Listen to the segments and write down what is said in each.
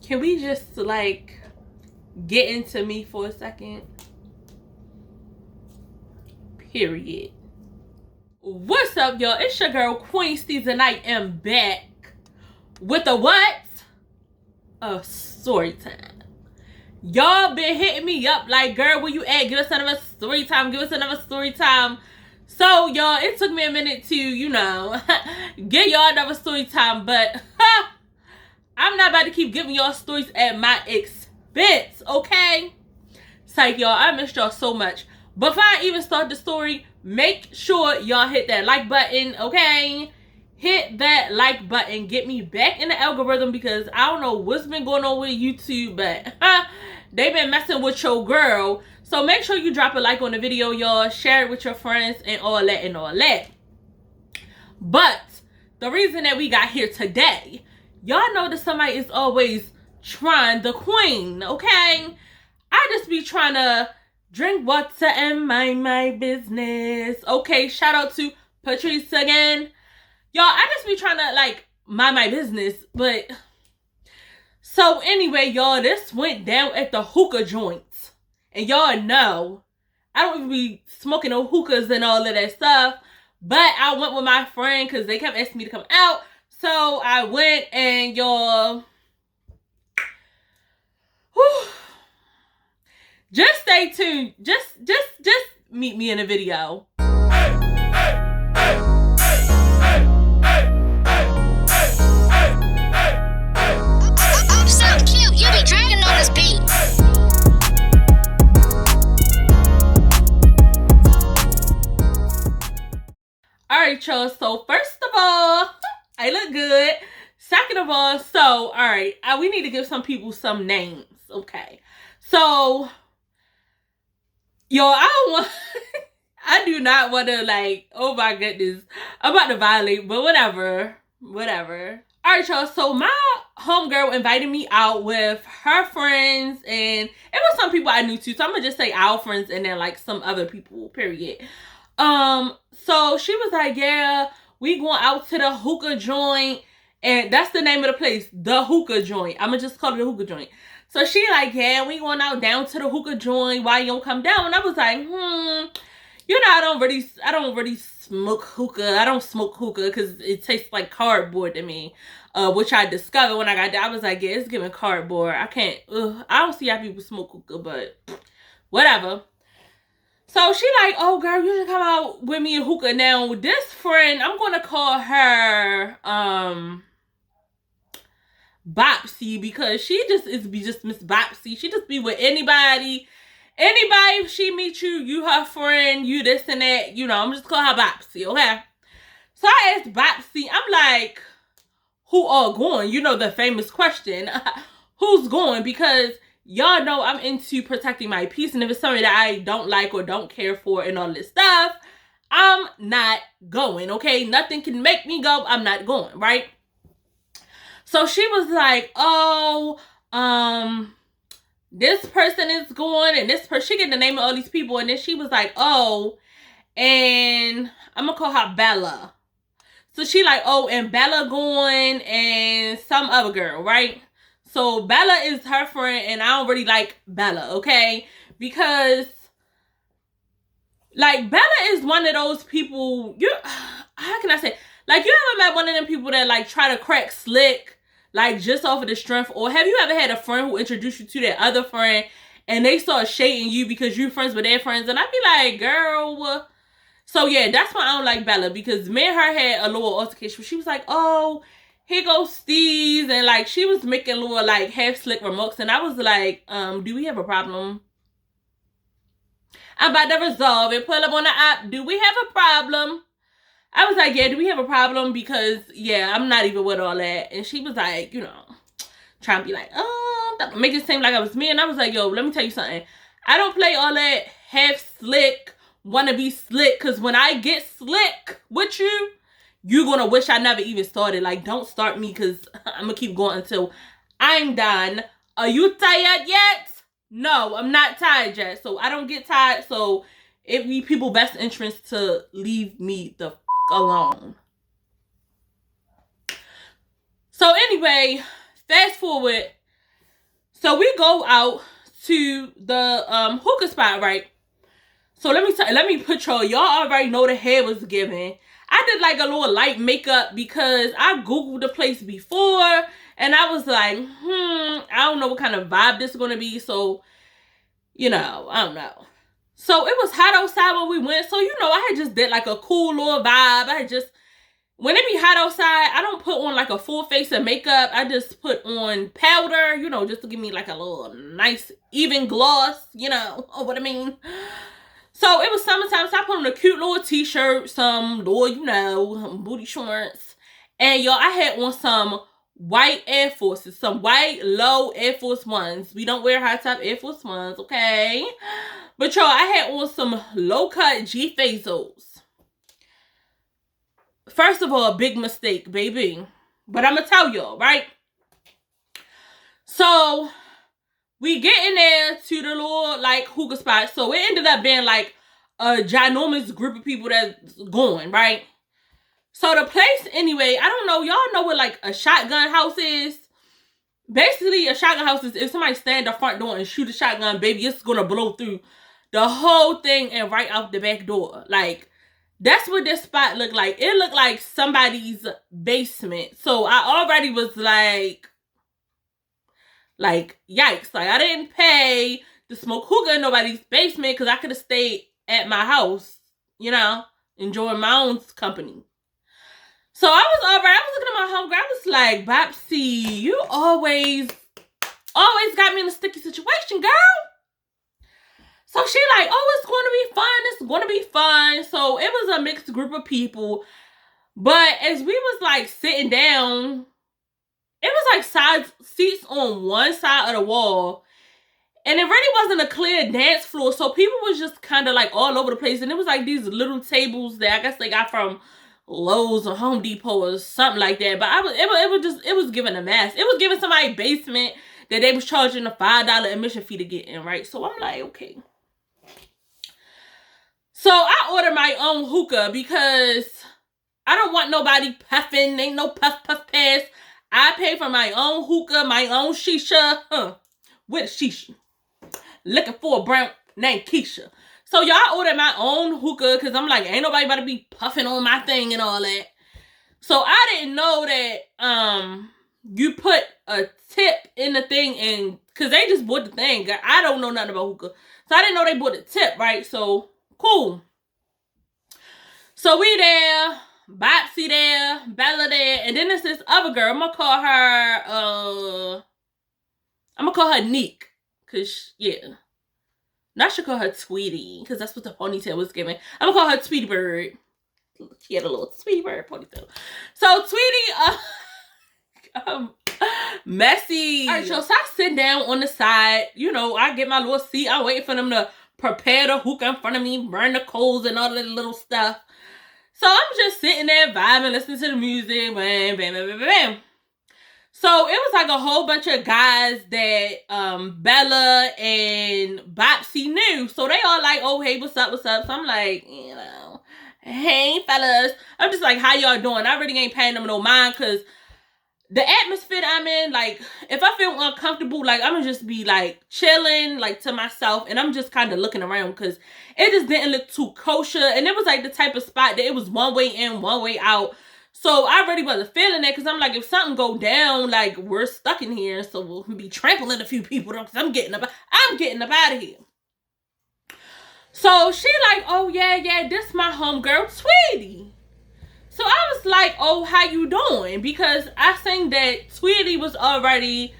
can we just like get into me for a second? Period. What's up, y'all? It's your girl QueensteezTV, and I am back with a what? A story time. Y'all been hitting me up like, girl, where you at? Give us another story time. Give us another story time. So, y'all, it took me a minute to, you know, get y'all another story time, but I'm not about to keep giving y'all stories at my expense, okay? It's like, y'all, I missed y'all so much. Before I even start the story, make sure y'all hit that like button, okay? Hit that like button. Get me back in the algorithm because I don't know what's been going on with YouTube, but they've been messing with your girl. So make sure you drop a like on the video, y'all. Share it with your friends and all that and all that. But the reason that we got here today, y'all know that somebody is always trying the queen, okay? I just be trying to drink water and mind my business. Okay, shout out to Patrice again. Y'all, I just be trying to, like, mind my business. But, so anyway, y'all, this went down at the hookah joints. And y'all know, I don't even be smoking no hookahs and all of that stuff. But I went with my friend because they kept asking me to come out. So I went and y'all, just stay tuned. Just meet me in a video. So cute, you be dragging on this beat. Alright, y'all. So first of all, I look good. Second of all, so alright, we need to give some people some names. Okay. So y'all, I do not want to, like, oh my goodness, I'm about to violate, but whatever. Alright, y'all, so my homegirl invited me out with her friends, and it was some people I knew too, so I'm gonna just say our friends and then, like, some other people, period. So she was like, yeah, we going out to the hookah joint, and that's the name of the place, the hookah joint. I'm gonna just call it the hookah joint. So she like, yeah, we going out down to the hookah joint. Why you don't come down? And I was like, you know, I don't really smoke hookah. I don't smoke hookah because it tastes like cardboard to me. Which I discovered when I got there. I was like, yeah, it's giving cardboard. I can't. I don't see how people smoke hookah, but whatever. So she like, oh girl, you should come out with me and hookah. Now this friend, I'm gonna call her Bopsy, because she just Miss Bopsy. She just be with anybody. If she meets you, you her friend, you this and that, you know, I'm just call her Bopsy, okay? So I asked Bopsy, I'm like, who all going? You know, the famous question, who's going? Because y'all know I'm into protecting my peace, and if it's something that I don't like or don't care for and all this stuff, I'm not going, okay? Nothing can make me go, I'm not going, right? So she was like, oh, this person is going, and this person, she get the name of all these people, and then she was like, oh, and I'm gonna call her Bella. So she like, oh, and Bella going, and some other girl, right? So Bella is her friend, and I don't really like Bella, okay? Because, like, Bella is one of those people, how can I say? Like, you ever met one of them people that, like, try to crack slick, like, just off of the strength? Or have you ever had a friend who introduced you to that other friend, and they start shading you because you're friends with their friends? And I be like, girl. So, yeah, that's why I don't like Bella, because me and her had a little altercation. She was like, oh, here goes Steez, and, like, she was making little, like, half-slick remarks, and I was like, do we have a problem? I'm about to resolve it. Pull up on the app. Do we have a problem? I was like, yeah, do we have a problem? Because, yeah, I'm not even with all that. And she was like, you know, trying to be like, oh, make it seem like I was me. And I was like, yo, let me tell you something. I don't play all that half-slick, wanna be slick. Because when I get slick with you, you're going to wish I never even started. Like, don't start me, because I'm going to keep going until I'm done. Are you tired yet? No, I'm not tired yet. So I don't get tired. So it be people's best interest to leave me the alone. So anyway, fast forward. So we go out to the hookah spot, right? So let me put y'all already know the hair was given. I did like a little light makeup because I Googled the place before and I was like, I don't know what kind of vibe this is going to be. So, you know, I don't know. So it was hot outside when we went. So, you know, I had just did like a cool little vibe. When it be hot outside, I don't put on like a full face of makeup. I just put on powder, you know, just to give me like a little nice even gloss, you know what I mean? So it was summertime, so I put on a cute little t-shirt, some little, you know, booty shorts. And y'all, I had on some white Air Forces, some white low Air Force Ones. We don't wear high top Air Force Ones, okay? But y'all, I had on some low cut G Fazos. First of all, a big mistake, baby. But I'm gonna tell y'all, right? So we get in there to the little like hookah spot. So it ended up being like a ginormous group of people that's going, right? So the place, anyway, I don't know. Y'all know what like a shotgun house is? Basically, a shotgun house is if somebody stand at the front door and shoot a shotgun, baby, it's gonna blow through the whole thing and right out the back door. Like, that's what this spot looked like. It looked like somebody's basement. So I already was like, yikes. Like, I didn't pay to smoke hookah in nobody's basement because I could have stayed at my house, you know, enjoying my own company. So I was all right. I was looking at my homegirl. I was like, Bopsy, you always got me in a sticky situation, girl. So she like, oh, it's going to be fun. It's going to be fun. So it was a mixed group of people. But as we was like sitting down, it was like side seats on one side of the wall. And it really wasn't a clear dance floor. So people was just kind of like all over the place. And it was like these little tables that I guess they got from Lowe's or Home Depot or something like that. But it was giving a mess. It was giving somebody basement that they was charging a $5 admission fee to get in, right? So I'm like, okay. So I ordered my own hookah because I don't want nobody puffing. Ain't no puff pass. I pay for my own hookah, my own shisha. With a shisha. Looking for a brown named Keisha. So y'all ordered my own hookah because I'm like, ain't nobody about to be puffing on my thing and all that. So I didn't know that you put a tip in the thing and because they just bought the thing. I don't know nothing about hookah. So I didn't know they bought a tip, right? So cool. So we there, Bopsy there, Bella there, and then there's this other girl. I'm gonna call her Neek. Cause yeah. Not should call her Tweety, because that's what the ponytail was giving. I'm gonna call her Tweety Bird. She had a little Tweety Bird ponytail. So Tweety, messy. Alright, so I sit down on the side. You know, I get my little seat. I'm waiting for them to prepare the hookah in front of me, burn the coals and all that little stuff. So I'm just sitting there vibing, listening to the music, bam, bam, bam, bam, bam. So it was like a whole bunch of guys that Bella and Bopsy knew. So they all like, oh, hey, what's up, what's up? So I'm like, you know, hey, fellas. I'm just like, how y'all doing? I really ain't paying them no mind because the atmosphere I'm in, like, if I feel uncomfortable, like, I'm gonna just be, like, chilling, like, to myself, and I'm just kind of looking around, because it just didn't look too kosher, and it was, like, the type of spot that it was one way in, one way out, so I really wasn't feeling that, because I'm like, if something go down, like, we're stuck in here, so we'll be trampling a few people, because I'm getting up out of here. So she like, oh, yeah, this my homegirl, Tweety. So I was like, oh, how you doing? Because I think that Tweety was already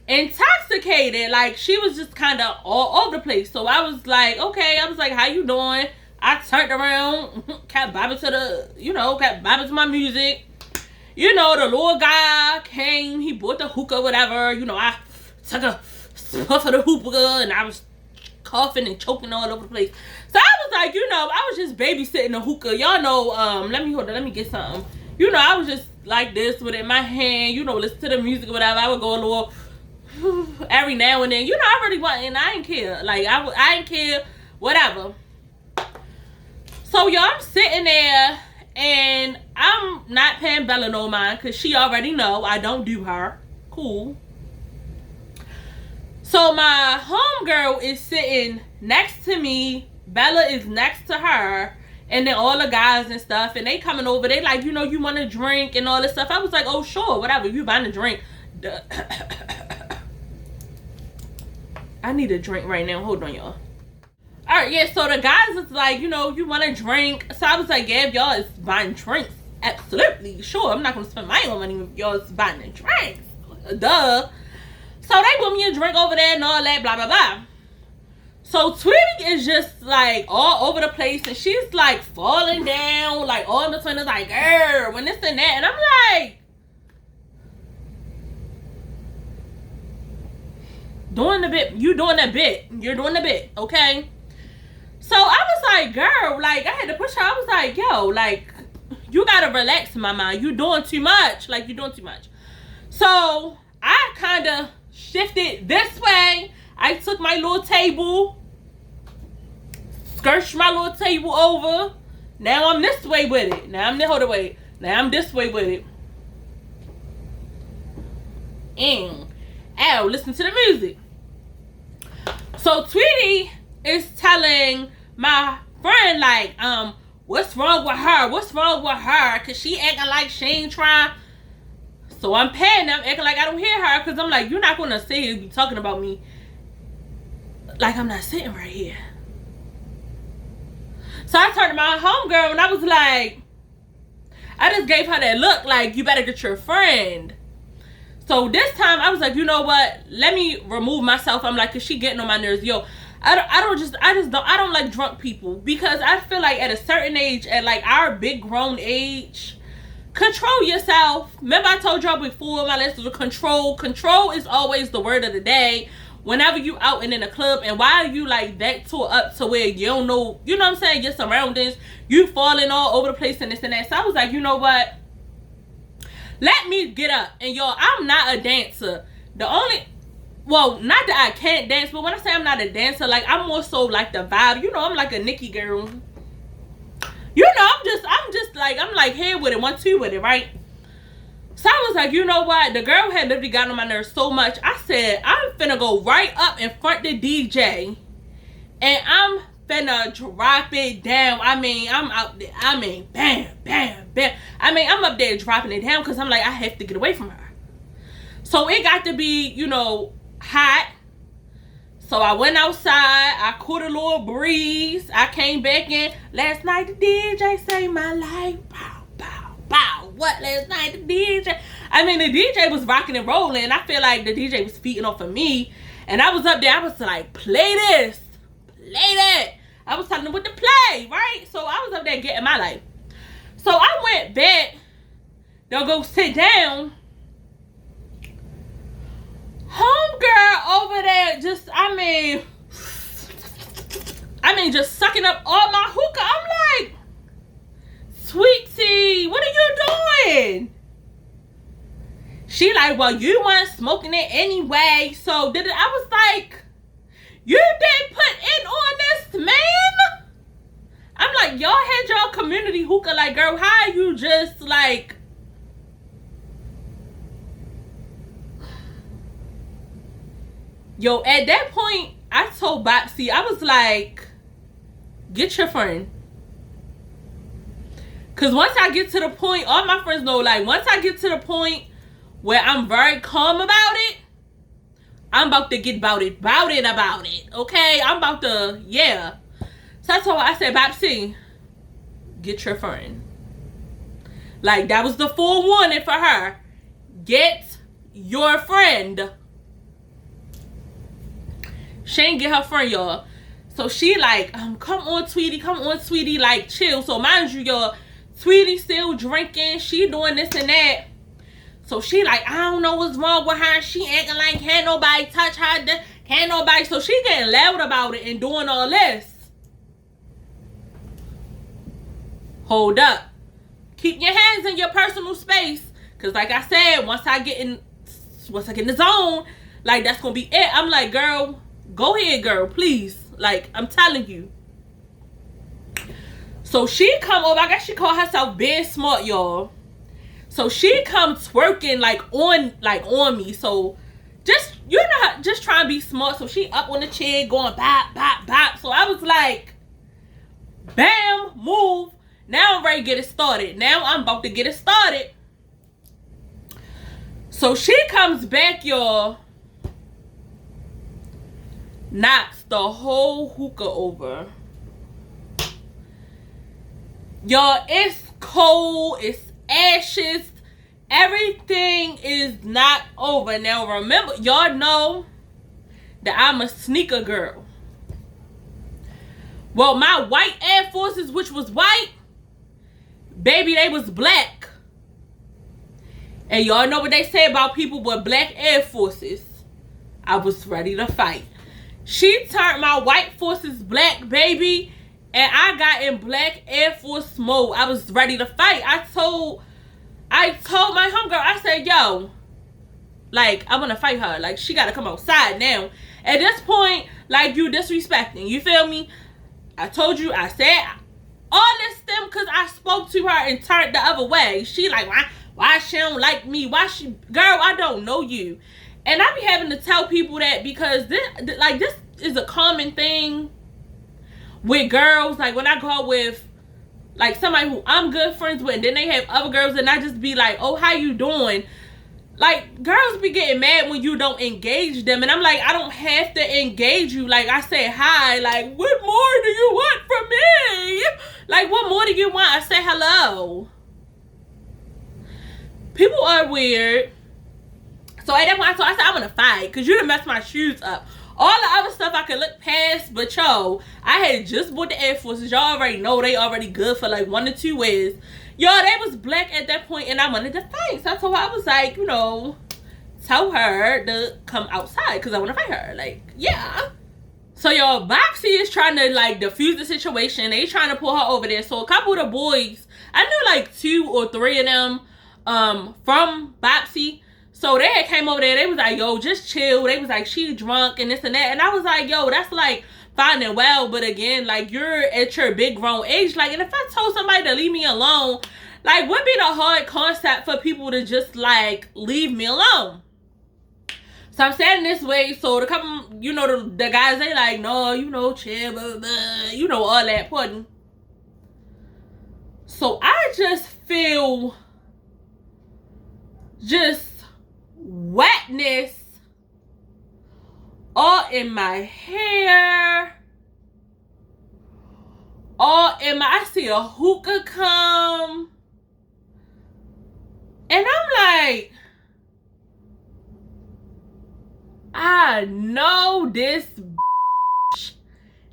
intoxicated. Like, she was just kind of all over the place. So I was like, okay. I was like, how you doing? I turned around, kept vibing to my music. You know, the little guy came. He bought the hookah, whatever. You know, I took a puff of the hookah, and I was coughing and choking all over the place. So I was like, you know, I was just babysitting the hookah. Y'all know, let me get something. You know, I was just like this with it in my hand, you know, listen to the music or whatever. I would go a little every now and then. You know, I really wasn't, I didn't care. Like, I didn't care, whatever. So, y'all, I'm sitting there, and I'm not paying Bella no mind, because she already know I don't do her. Cool. So my homegirl is sitting next to me. Bella is next to her. And then all the guys and stuff. And they coming over. They like, you know, you want to drink and all this stuff. I was like, oh, sure. Whatever. You buying a drink. I need a drink right now. Hold on, y'all. Alright, yeah. So the guys was like, you know, you want to drink. So I was like, yeah, if y'all is buying drinks. Absolutely. Sure. I'm not going to spend my own money if y'all is buying the drinks. Duh. So they put me a drink over there and all that, blah, blah, blah. So Tweety is just like all over the place and she's like falling down, like all in between us, like, girl, when this and that. And I'm like, doing the bit, you doing the bit, you're doing the bit, okay? So I was like, girl, like, I had to push her. I was like, yo, like, you gotta relax, mama. You doing too much. Like, you doing too much. So I kind of shifted this way. I took my little table, skirted my little table over. Now I'm this way with it. Now I'm this way with it. And ow, listen to the music. So Tweety is telling my friend, like, what's wrong with her? What's wrong with her? Cause she acting like she ain't trying. So I'm paying them, acting like I don't hear her. Cause I'm like, you're not gonna sit here and be talking about me like I'm not sitting right here. So I turned to my homegirl and I was like, I just gave her that look like, you better get your friend. So this time I was like, you know what? Let me remove myself. I'm like, cause she getting on my nerves. Yo, I don't like drunk people, because I feel like at a certain age, at like our big grown age, control yourself. Remember I told y'all before my list was control. Control is always the word of the day. Whenever you out and in a club, and why are you like that tore up to where you don't know, you know what I'm saying, your surroundings, you falling all over the place and this and that. So I was like, you know what? Let me get up. And y'all, I'm not a dancer. Well, not that I can't dance, but when I say I'm not a dancer, like I'm more so like the vibe. You know, I'm like a Nicki girl. You know, I'm like here with it, 1, 2 with it, right? So I was like, you know what? The girl had literally gotten on my nerves so much. I said, I'm finna go right up in front of the DJ. And I'm finna drop it down. I mean, I'm out there. I mean, bam, bam, bam. I mean, I'm up there dropping it down because I'm like, I have to get away from her. So it got to be, you know, hot. So I went outside. I caught a little breeze. I came back in. Last night the DJ saved my life. Pow, pow, pow. What? Last night the DJ. I mean, the DJ was rocking and rolling. I feel like the DJ was feeding off of me. And I was up there. I was like, play this. Play that. I was telling them what to play, right? So I was up there getting my life. So I went back. They'll go sit down. Homegirl over there just, I mean, just sucking up all my hookah. I'm like, Sweetie, what are you doing? She like, well, you weren't smoking it anyway. So I was like, you didn't put in on this, man. I'm like, y'all had y'all community hookah. Like, girl, how are you just like, yo, at that point, I told Bopsy, I was like, get your friend. Because once I get to the point, all my friends know, like, once I get to the point where I'm very calm about it, I'm about to get about it, okay? I'm about to, yeah. So I told her, I said, Bopsy, get your friend. Like, that was the full warning for her. Get your friend. She ain't get her friend, y'all. So she like, come on, Tweety, like, chill. So mind you, y'all, Tweety still drinking. She doing this and that. So she like, I don't know what's wrong with her. She acting like can't nobody touch her. Can't nobody. So she getting loud about it and doing all this. Hold up. Keep your hands in your personal space. Because like I said, once I get in the zone, like, that's going to be it. I'm like, girl, go ahead, girl, please. Like, I'm telling you. So she come over. I guess she called herself being smart, y'all. So she come twerking like on me. So just, you know how just trying to be smart. So she up on the chair going bop, bop, bop. So I was like, bam, move. Now I'm ready to get it started. Now I'm about to get it started. So she comes back, y'all. Knocks the whole hookah over. Y'all, it's cold. It's ashes. Everything is not over. Now remember, y'all know that I'm a sneaker girl. Well, my white Air Forces, which was white, baby, they was black. And y'all know what they say about people with black Air Forces. I was ready to fight. She turned my white Forces black, baby, and I got in black Air Force mode. I was ready to fight. I told my homegirl, I said, yo, like, I want to fight her. Like, she got to come outside now. At this point, like, you disrespecting. You feel me? I told you, I said, all this stem because I spoke to her and turned the other way. She like, why she don't like me? Why she, girl, I don't know you. And I be having to tell people that because this is a common thing with girls. Like, when I go out with, like, somebody who I'm good friends with, and then they have other girls, and I just be like, oh, how you doing? Like, girls be getting mad when you don't engage them. And I'm like, I don't have to engage you. Like, I say hi. Like, what more do you want from me? Like, what more do you want? I say hello. People are weird. So at that point, I said, I'm going to fight. Because you done messed my shoes up. All the other stuff I could look past, but yo, I had just bought the Air Forces. Y'all already know they already good for like 1 to 2 wears. Y'all, they was black at that point, and I wanted to fight. So I told her, I was like, you know, tell her to come outside because I want to fight her. Like, yeah. So y'all, Boxy is trying to like diffuse the situation. They trying to pull her over there. So a couple of the boys, I knew like 2 or 3 of them from Boxy. So they had came over there. They was like, yo, just chill. They was like, she drunk and this and that. And I was like, yo, that's like fine and well. But again, like, you're at your big grown age. Like, and if I told somebody to leave me alone, like, would be the hard concept for people to just, like, leave me alone. So I'm standing this way. So the couple, you know, the guys, they like, no, you know, chill, blah, blah, you know, all that pudding. So I just feel just wetness all in my hair, all in my, I see a hookah come, and I'm like, I know this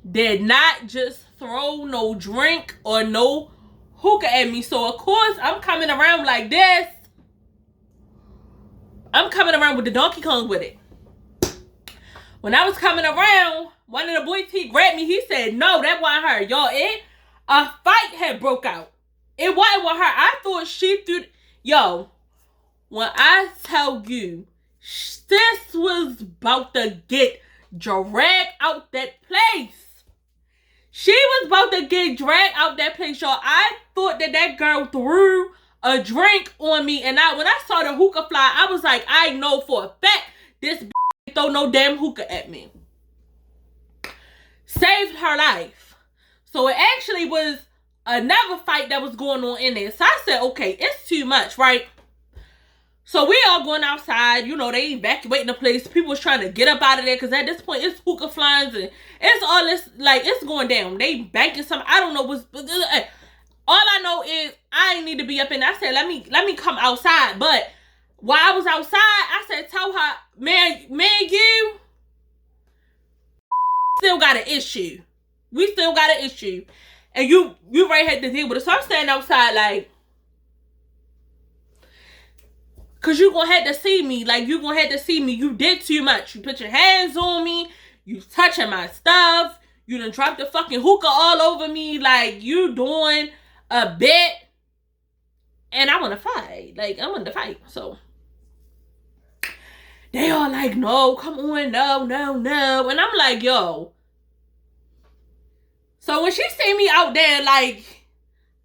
did not just throw no drink or no hookah at me. So of course I'm coming around like this. I'm coming around with the Donkey Kong with it. When I was coming around, one of the boys, he grabbed me. He said, no, that wasn't her. Y'all, a fight had broke out. It wasn't with her. I thought she threw... Yo, when I tell you, this was about to get dragged out that place. She was about to get dragged out that place, y'all. I thought that girl threw a drink on me, and when I saw the hookah fly, I was like, I know for a fact this bitch throw no damn hookah at me. Saved her life. So it actually was another fight that was going on in there. So I said, okay, it's too much, right? So we all going outside, you know, they evacuating the place. People was trying to get up out of there because at this point it's hookah flying and it's all this, like, it's going down. They banking something. I don't know what's... All I know is I ain't need to be up in there. I said, let me come outside. But while I was outside, I said, tell her, man, you still got an issue. We still got an issue. And you right had to deal with it. So I'm standing outside like, because you gonna have to see me. Like, you gonna have to see me. You did too much. You put your hands on me. You touching my stuff. You done dropped the fucking hookah all over me. Like, you doing a bit, and I want to fight. Like, I want to fight. So they all like, no, come on, no. And I'm like, yo. So when she see me out there, like,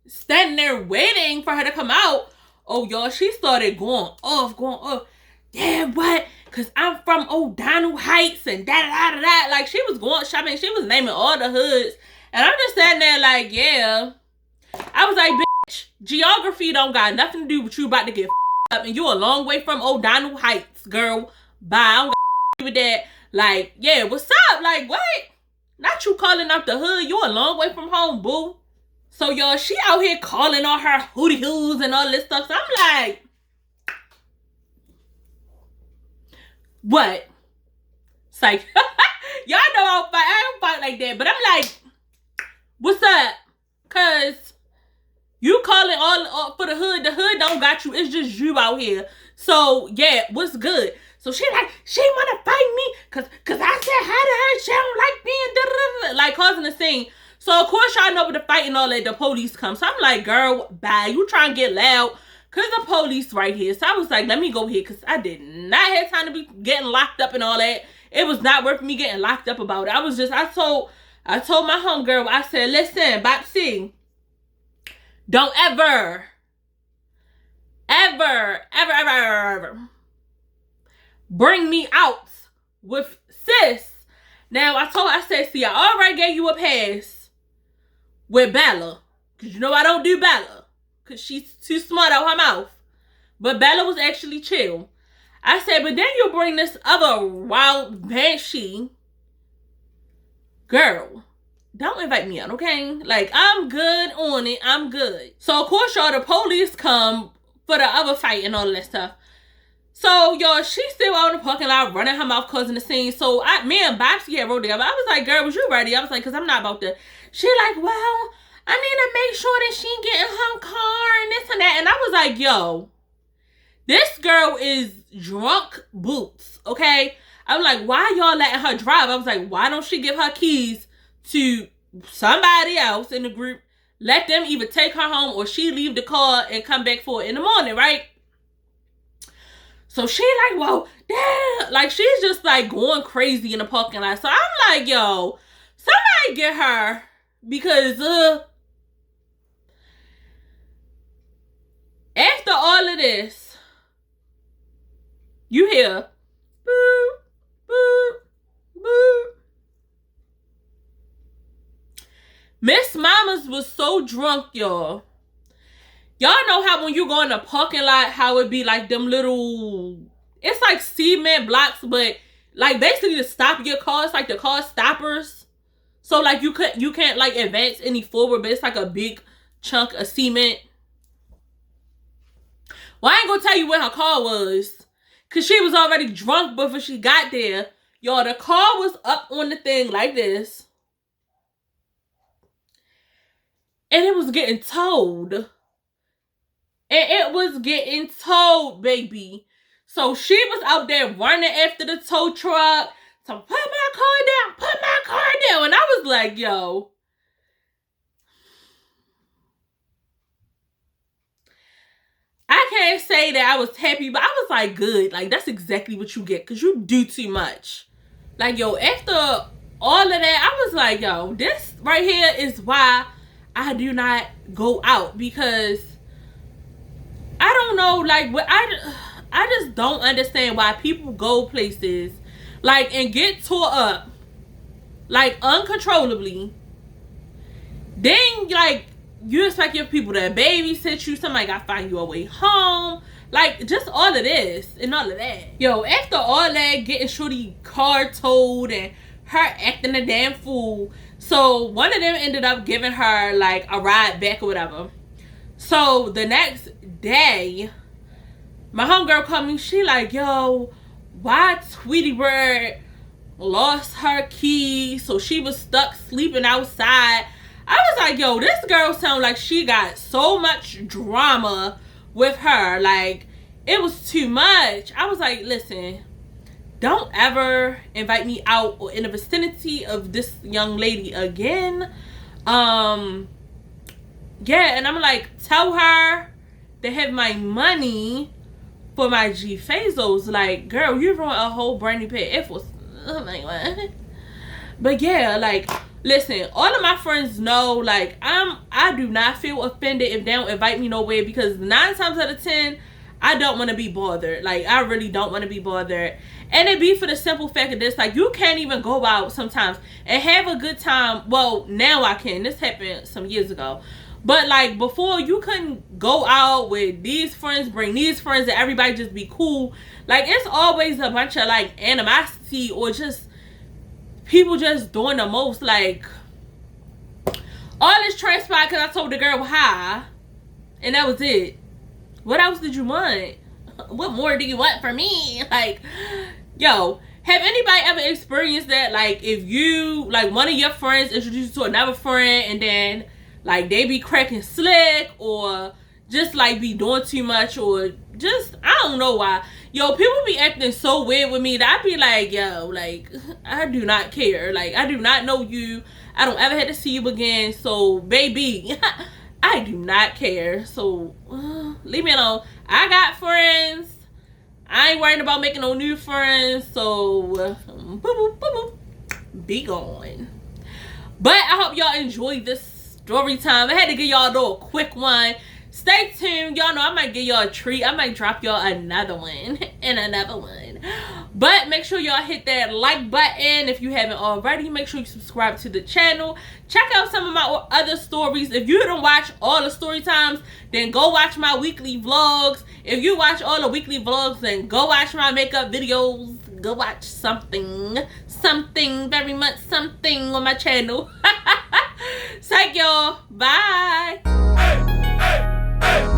standing there waiting for her to come out, oh, y'all, she started going off. yeah, what? Because I'm from O'Donnell Heights and da-da-da-da-da. Like, she was going shopping. She was naming all the hoods. And I'm just standing there like, yeah. I was like, bitch, geography don't got nothing to do with you about to get up. And you a long way from O'Donnell Heights, girl. Bye. I don't got to do with that. Like, yeah, what's up? Like, what? Not you calling up the hood. You a long way from home, boo. So, y'all, she out here calling all her hootie hoos and all this stuff. So, I'm like, what? It's like, y'all know I don't fight like that. But I'm like, what's up? Because you calling all for the hood. The hood don't got you. It's just you out here. So, yeah, what's good? So she like, she want to fight me because I said hi to her. She don't like being da-da-da-da, like causing a scene. So, of course, y'all know with the fight and all that, the police come. So, I'm like, girl, bye. You trying to get loud because the police right here. So, I was like, let me go here because I did not have time to be getting locked up and all that. It was not worth me getting locked up about it. I told my homegirl, I said, listen, Bobsy, don't ever bring me out with sis. Now, I said, see, I already gave you a pass with Bella. Because you know I don't do Bella. Because she's too smart out her mouth. But Bella was actually chill. I said, but then you bring this other wild banshee. Girl, don't invite me out, okay? Like, I'm good on it. I'm good. So, of course, y'all, the police come for the other fight and all that stuff. So, y'all, she's still out in the parking lot running her mouth causing the scene. So, me and Bobsy had rode together. I was like, girl, was you ready? I was like, because I'm not about to. She like, well, I need to make sure that she get in her car and this and that. And I was like, yo, this girl is drunk boots, okay? I'm like, why y'all letting her drive? I was like, why don't she give her keys to somebody else in the group? Let them either take her home or she leave the car and come back for it in the morning, right? So she like, whoa, damn. Like, she's just like going crazy in the parking lot. So I'm like, yo, somebody get her because after all of this, you hear boop, boop, boop. Miss Mamas was so drunk, y'all. Y'all know how when you go in the parking lot, how it be like them little, it's like cement blocks, but like basically to stop your car, it's like the car stoppers. So like you can't like advance any forward, but it's like a big chunk of cement. Well, I ain't gonna tell you where her car was, cause she was already drunk before she got there. Y'all, the car was up on the thing like this. And it was getting towed. And it was getting towed, baby. So she was out there running after the tow truck to put my car down. And I was like, yo. I can't say that I was happy, but I was like, good. Like, that's exactly what you get, because you do too much. Like, yo, after all of that, I was like, yo, this right here is why I do not go out, because I don't know, like, I just don't understand why people go places, like, and get tore up, like, uncontrollably. Then, like, you expect your people to babysit you, somebody gotta find you a way home, like, just all of this and all of that. Yo, after all that, getting shorty car towed and her acting a damn fool, so one of them ended up giving her, like, a ride back or whatever. So the next day, my homegirl called me. She like, yo, why Tweety Bird lost her keys? So she was stuck sleeping outside. I was like, yo, this girl sound like she got so much drama with her. Like, it was too much. I was like, listen, don't ever invite me out or in the vicinity of this young lady again. Yeah, and I'm like, tell her to have my money for my G Fazos. Like, girl, you ruined a whole brand new pair of Air Force. I'm like, what? But yeah, like, listen, all of my friends know, like, I do not feel offended if they don't invite me nowhere, because 9 times out of 10, I don't want to be bothered. Like, I really don't want to be bothered. And it be for the simple fact of this, like, you can't even go out sometimes and have a good time. Well, now I can. This happened some years ago. But, like, before, you couldn't go out with these friends, bring these friends, and everybody just be cool. Like, it's always a bunch of, like, animosity or just people just doing the most. Like, all this transpired because I told the girl hi, and that was it. What else did you want? What more do you want from me? Like, yo, have anybody ever experienced that? Like, if you, like, one of your friends introduced you to another friend and then, like, they be cracking slick or just, like, be doing too much or just, I don't know why. Yo, people be acting so weird with me that I be like, yo, like, I do not care. Like, I do not know you. I don't ever have to see you again. So, baby, I do not care. So, leave me alone. I got friends. I ain't worrying about making no new friends. So, boop, boop, boop, boop. Be gone. But I hope y'all enjoyed this story time. I had to give y'all a little quick one. Stay tuned. Y'all know I might give y'all a treat. I might drop y'all another one and another one. But make sure y'all hit that like button if you haven't already. Make sure you subscribe to the channel. Check out some of my other stories. If you didn't watch all the story times, then go watch my weekly vlogs. If you watch all the weekly vlogs, then go watch my makeup videos. Go watch something very much something on my channel. Thank y'all. Bye. Hey, hey, hey.